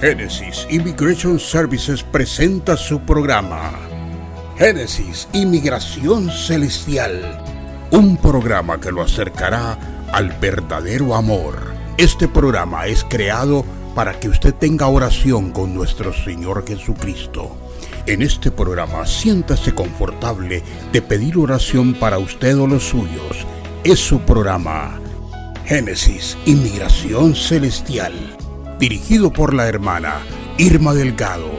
Genesis Immigration Services presenta su programa Génesis Inmigración Celestial, un programa que lo acercará al verdadero amor. Este programa es creado para que usted tenga oración con nuestro Señor Jesucristo. En este programa siéntase confortable de pedir oración para usted o los suyos. Es su programa Génesis Inmigración Celestial, dirigido por la hermana Irma Delgado.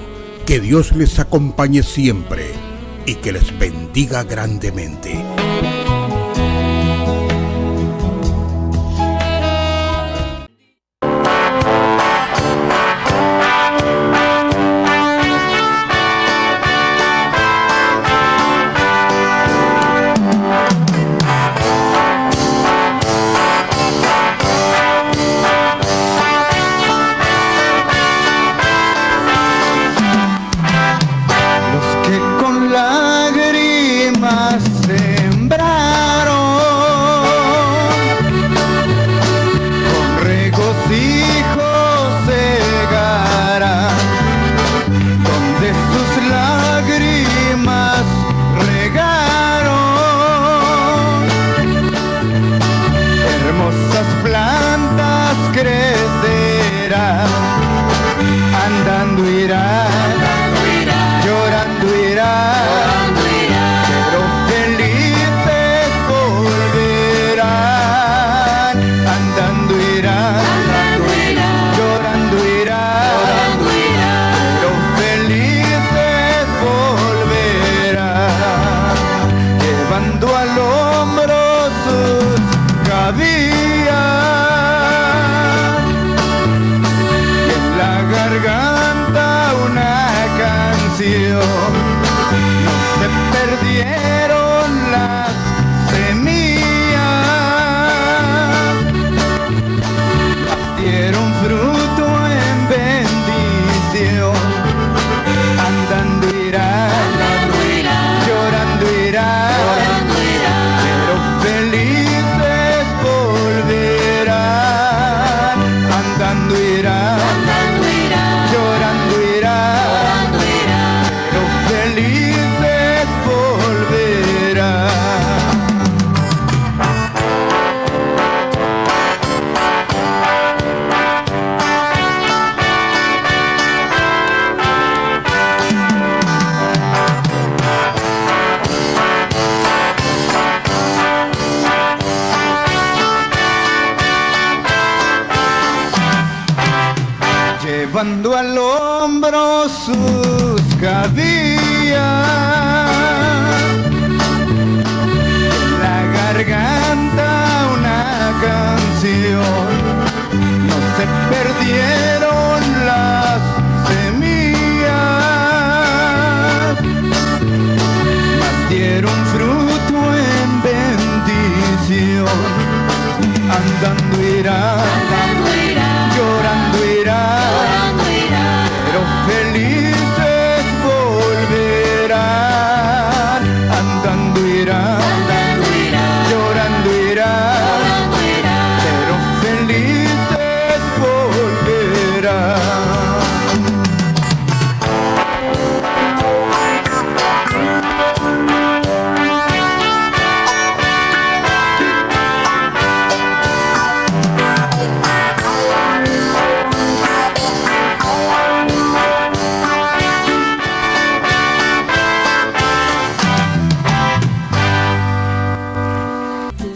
Que Dios les acompañe siempre y que les bendiga grandemente. Llevando al hombro sus cabillas, en la garganta una canción. No se perdieron las semillas, mas dieron fruto en bendición. Andando irá, llorando irá, pero felices volverán. Andando irá, llorando irá, pero felices volverán.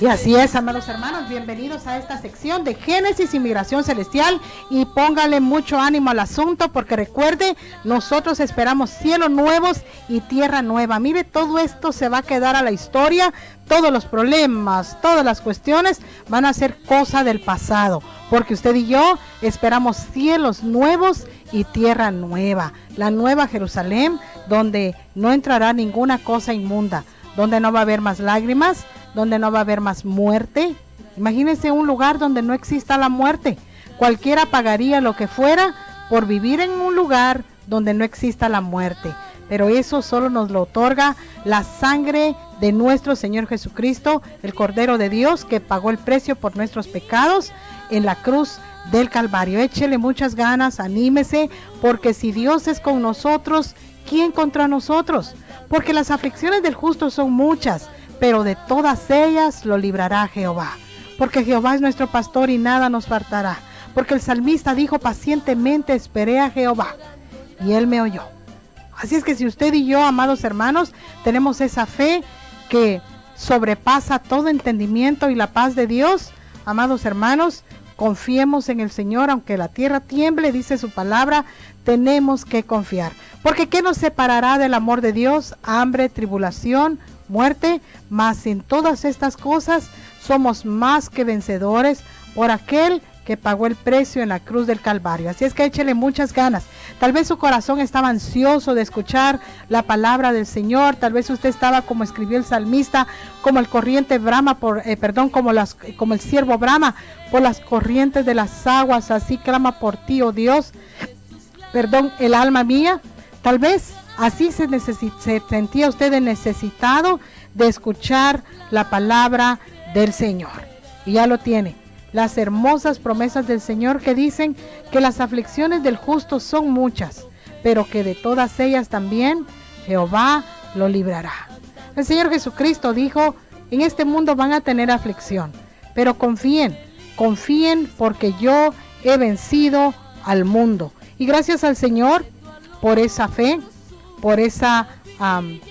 Y así es, amados hermanos, bienvenidos a esta sección de Génesis Inmigración Celestial, y póngale mucho ánimo al asunto, porque recuerde, nosotros esperamos cielos nuevos y tierra nueva. Mire, todo esto se va a quedar a la historia, todos los problemas, todas las cuestiones van a ser cosa del pasado, porque usted y yo esperamos cielos nuevos y tierra nueva, la nueva Jerusalén, donde no entrará ninguna cosa inmunda, donde no va a haber más lágrimas, donde no va a haber más muerte. Imagínense un lugar donde no exista la muerte. Cualquiera pagaría lo que fuera por vivir en un lugar donde no exista la muerte. Pero eso solo nos lo otorga la sangre de nuestro Señor Jesucristo, el Cordero de Dios, que pagó el precio por nuestros pecados en la cruz del Calvario. Échele muchas ganas, anímese, porque si Dios es con nosotros, ¿quién contra nosotros? Porque las aflicciones del justo son muchas, pero de todas ellas lo librará Jehová. Porque Jehová es nuestro pastor y nada nos faltará. Porque el salmista dijo: pacientemente esperé a Jehová y él me oyó. Así es que si usted y yo, amados hermanos, tenemos esa fe que sobrepasa todo entendimiento y la paz de Dios, amados hermanos, confiemos en el Señor, aunque la tierra tiemble, dice su palabra, tenemos que confiar. Porque ¿qué nos separará del amor de Dios? Hambre, tribulación, muerte. Mas en todas estas cosas somos más que vencedores por aquel que pagó el precio en la cruz del Calvario. Así es que échele muchas ganas. Tal vez su corazón estaba ansioso de escuchar la palabra del Señor. Tal vez usted estaba, como escribió el salmista, como el corriente brama como el ciervo brama por las corrientes de las aguas. Así clama por ti, oh Dios. El alma mía. Tal vez así se sentía usted necesitado de escuchar la palabra del Señor. Y ya lo tiene. Las hermosas promesas del Señor que dicen que las aflicciones del justo son muchas, pero que de todas ellas también Jehová lo librará. El Señor Jesucristo dijo: en este mundo van a tener aflicción, pero confíen porque yo he vencido al mundo. Y gracias al Señor por esa fe, por esa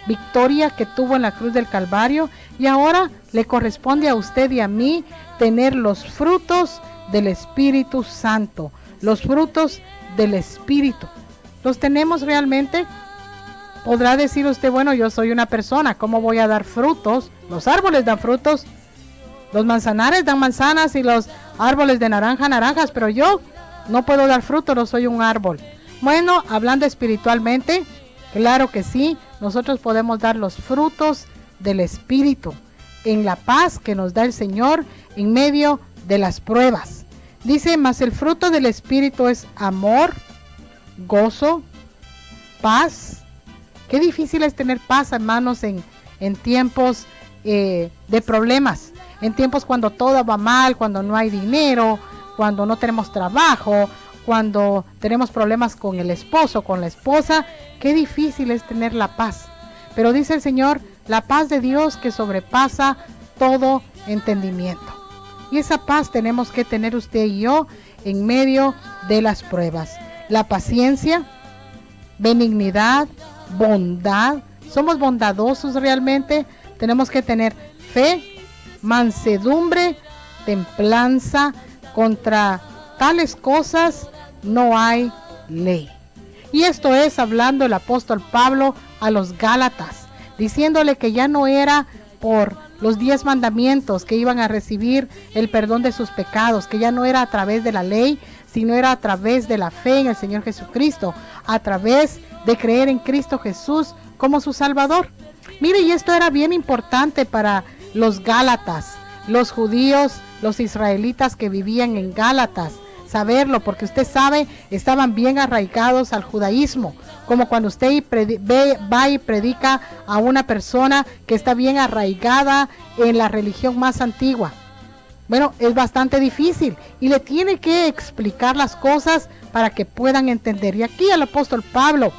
victoria que tuvo en la cruz del Calvario, y ahora le corresponde a usted y a mí tener los frutos del Espíritu Santo, los frutos del Espíritu. ¿Los tenemos realmente? Podrá decir usted: bueno, yo soy una persona, ¿cómo voy a dar frutos? Los árboles dan frutos, los manzanares dan manzanas y los árboles de naranja, naranjas, pero yo no puedo dar fruto, no soy un árbol. Bueno, hablando espiritualmente, claro que sí, nosotros podemos dar los frutos del Espíritu en la paz que nos da el Señor en medio de las pruebas. Dice: mas el fruto del Espíritu es amor, gozo, paz. Qué difícil es tener paz, hermanos, en tiempos de problemas, en tiempos cuando todo va mal, cuando no hay dinero, cuando no tenemos trabajo, cuando tenemos problemas con el esposo, con la esposa. Qué difícil es tener la paz. Pero dice el Señor: la paz de Dios que sobrepasa todo entendimiento. Y esa paz tenemos que tener usted y yo en medio de las pruebas. La paciencia, benignidad, bondad. ¿Somos bondadosos realmente? Tenemos que tener fe, mansedumbre, templanza. Contra tales cosas no hay ley. Y esto es hablando el apóstol Pablo a los Gálatas, diciéndole que ya no era por los 10 mandamientos que iban a recibir el perdón de sus pecados, que ya no era a través de la ley, sino era a través de la fe en el Señor Jesucristo, a través de creer en Cristo Jesús como su Salvador. Mire, y esto era bien importante para los Gálatas, los judíos, los israelitas que vivían en Gálatas, saberlo, porque usted sabe, estaban bien arraigados al judaísmo, como cuando usted va y predica a una persona que está bien arraigada en la religión más antigua. Bueno, es bastante difícil y le tiene que explicar las cosas para que puedan entender. Y aquí el apóstol Pablo,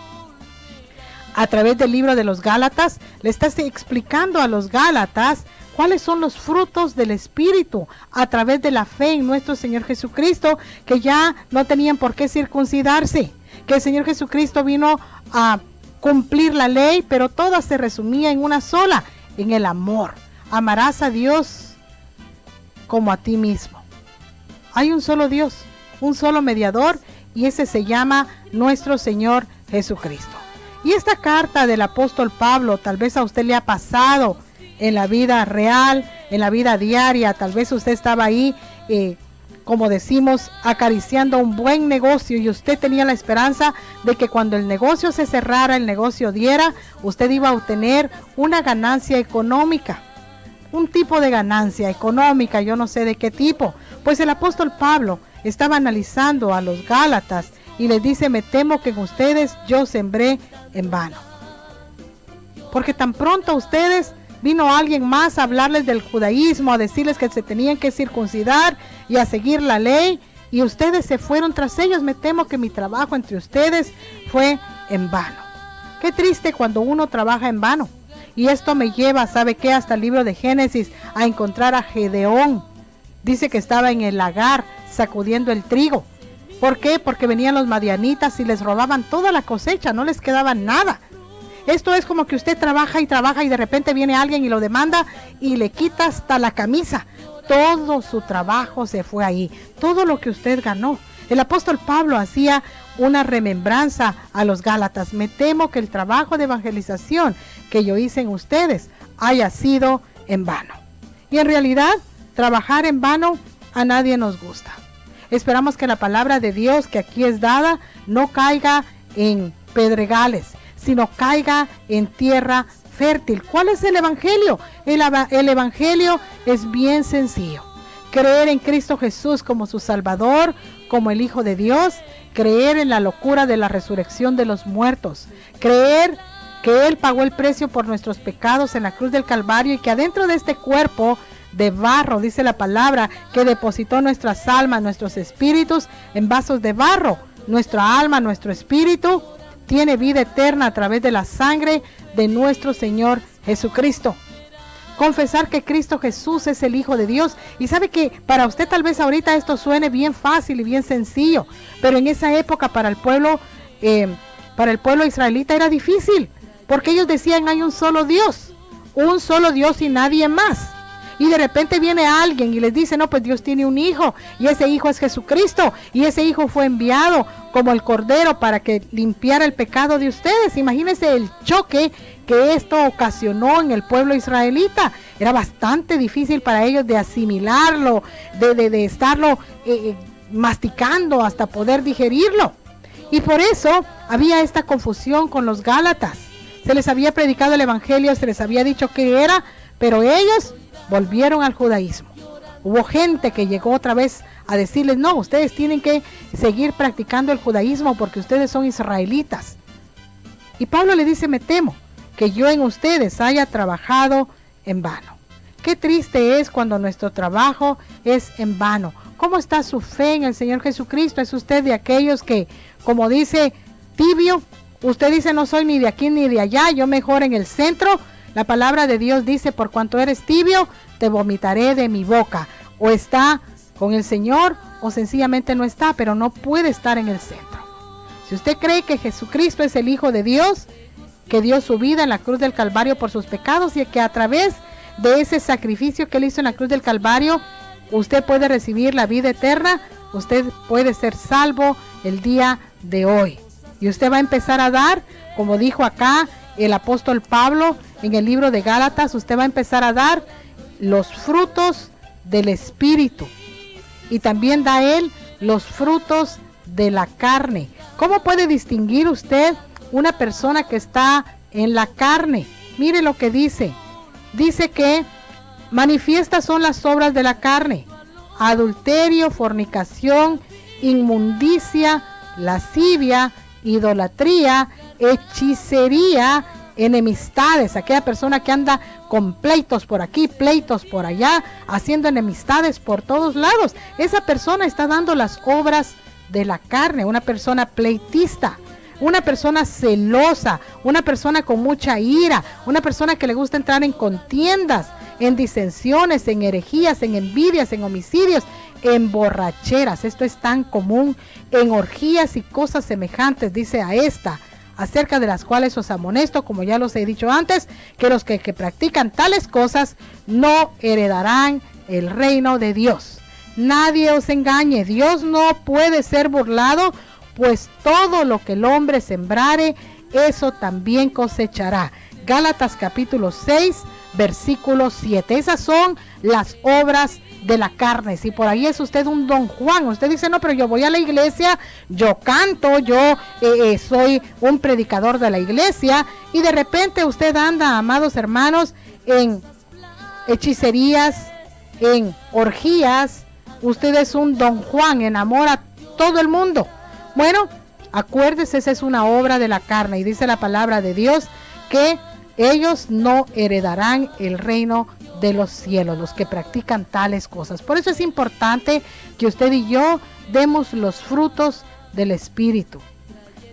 a través del libro de los Gálatas, le está explicando a los Gálatas cuáles son los frutos del Espíritu a través de la fe en nuestro Señor Jesucristo, que ya no tenían por qué circuncidarse, que el Señor Jesucristo vino a cumplir la ley, pero toda se resumía en una sola, en el amor. Amarás a Dios como a ti mismo. Hay un solo Dios, un solo mediador, y ese se llama nuestro Señor Jesucristo. Y esta carta del apóstol Pablo tal vez a usted le ha pasado en la vida real, en la vida diaria. Tal vez usted estaba ahí, como decimos, acariciando un buen negocio, y usted tenía la esperanza de que cuando el negocio se cerrara, el negocio diera, usted iba a obtener una ganancia económica, un tipo de ganancia económica, yo no sé de qué tipo. Pues el apóstol Pablo estaba analizando a los Gálatas y les dice: me temo que en ustedes yo sembré en vano. Porque tan pronto a ustedes vino alguien más a hablarles del judaísmo, a decirles que se tenían que circuncidar y a seguir la ley, y ustedes se fueron tras ellos. Me temo que mi trabajo entre ustedes fue en vano. Qué triste cuando uno trabaja en vano. Y esto me lleva, ¿sabe qué? Hasta el libro de Génesis, a encontrar a Gedeón. Dice que estaba en el lagar sacudiendo el trigo. ¿Por qué? Porque venían los madianitas y les robaban toda la cosecha, no les quedaba nada. Esto es como que usted trabaja y de repente viene alguien y lo demanda y le quita hasta la camisa. Todo su trabajo se fue ahí, todo lo que usted ganó. El apóstol Pablo hacía una remembranza a los Gálatas. Me temo que el trabajo de evangelización que yo hice en ustedes haya sido en vano. Y en realidad, trabajar en vano a nadie nos gusta. Esperamos que la palabra de Dios que aquí es dada no caiga en pedregales, sino caiga en tierra fértil. ¿Cuál es el evangelio? El evangelio es bien sencillo. Creer en Cristo Jesús como su Salvador, como el Hijo de Dios, creer en la locura de la resurrección de los muertos, creer que Él pagó el precio por nuestros pecados en la cruz del Calvario y que adentro de este cuerpo de barro, dice la palabra, que depositó nuestras almas, nuestros espíritus en vasos de barro, nuestra alma, nuestro espíritu tiene vida eterna a través de la sangre de nuestro Señor Jesucristo. Confesar que Cristo Jesús es el Hijo de Dios. Y sabe que para usted tal vez ahorita esto suene bien fácil y bien sencillo, pero en esa época para el pueblo israelita era difícil, porque ellos decían hay un solo Dios y nadie más. Y de repente viene alguien y les dice, no, pues Dios tiene un hijo y ese hijo es Jesucristo y ese hijo fue enviado como el cordero para que limpiara el pecado de ustedes. Imagínense el choque que esto ocasionó en el pueblo israelita. Era bastante difícil para ellos de asimilarlo, de estarlo masticando hasta poder digerirlo. Y por eso había esta confusión con los Gálatas. Se les había predicado el evangelio, se les había dicho qué era, pero ellos volvieron al judaísmo. Hubo gente que llegó otra vez a decirles, no, ustedes tienen que seguir practicando el judaísmo porque ustedes son israelitas. Y Pablo le dice, me temo que yo en ustedes haya trabajado en vano. Qué triste es cuando nuestro trabajo es en vano. ¿Cómo está su fe en el Señor Jesucristo? ¿Es usted de aquellos que, como dice, tibio? Usted dice, no soy ni de aquí ni de allá, yo mejor en el centro. La palabra de Dios dice, por cuanto eres tibio, te vomitaré de mi boca. O está con el Señor o sencillamente no está, pero no puede estar en el centro. Si usted cree que Jesucristo es el Hijo de Dios, que dio su vida en la cruz del Calvario por sus pecados y que a través de ese sacrificio que Él hizo en la cruz del Calvario, usted puede recibir la vida eterna, usted puede ser salvo el día de hoy. Y usted va a empezar a dar, como dijo acá el apóstol Pablo en el libro de Gálatas, usted va a empezar a dar los frutos del Espíritu. Y también da Él los frutos de la carne. ¿Cómo puede distinguir usted una persona que está en la carne? Mire lo que dice. Dice que manifiestas son las obras de la carne: adulterio, fornicación, inmundicia, lascivia, idolatría, hechicería, enemistades. Aquella persona que anda con pleitos por aquí, pleitos por allá, haciendo enemistades por todos lados. Esa persona está dando las obras de la carne. Una persona pleitista, una persona celosa, una persona con mucha ira, una persona que le gusta entrar en contiendas, en disensiones, en herejías, en envidias, en homicidios, en borracheras. Esto es tan común, en orgías y cosas semejantes, dice a esta, acerca de las cuales os amonesto, como ya los he dicho antes, que los que practican tales cosas no heredarán el reino de Dios. Nadie os engañe, Dios no puede ser burlado, pues todo lo que el hombre sembrare, eso también cosechará. Gálatas capítulo 6, versículo 7. Esas son las obras de la carne. Si por ahí es usted un Don Juan, usted dice, no, pero yo voy a la iglesia, yo canto, yo soy un predicador de la iglesia, y de repente usted anda, amados hermanos, en hechicerías, en orgías. Usted es un Don Juan, enamora a todo el mundo. Bueno, acuérdese, esa es una obra de la carne, y dice la palabra de Dios que ellos no heredarán el reino de los cielos, los que practican tales cosas. Por eso es importante que usted y yo demos los frutos del Espíritu.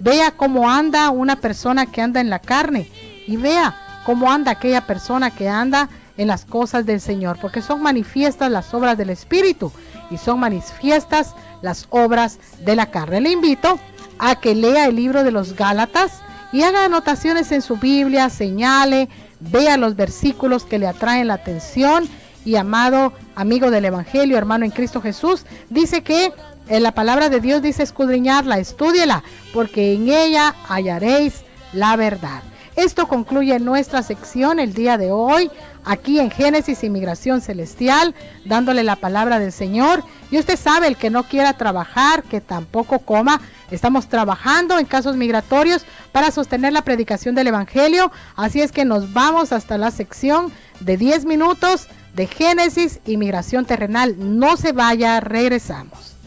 Vea cómo anda una persona que anda en la carne y vea cómo anda aquella persona que anda en las cosas del Señor, porque son manifiestas las obras del Espíritu y son manifiestas las obras de la carne. Le invito a que lea el libro de los Gálatas y haga anotaciones en su Biblia, señale, vea los versículos que le atraen la atención. Y amado amigo del Evangelio, hermano en Cristo Jesús, dice que en la palabra de Dios dice escudriñarla, estúdiela, porque en ella hallaréis la verdad. Esto concluye nuestra sección el día de hoy, aquí en Génesis Inmigración Celestial, dándole la palabra del Señor. Y usted sabe, el que no quiera trabajar, que tampoco coma. Estamos trabajando en casos migratorios para sostener la predicación del Evangelio. Así es que nos vamos hasta la sección de 10 minutos de Génesis Inmigración Terrenal. No se vaya, regresamos.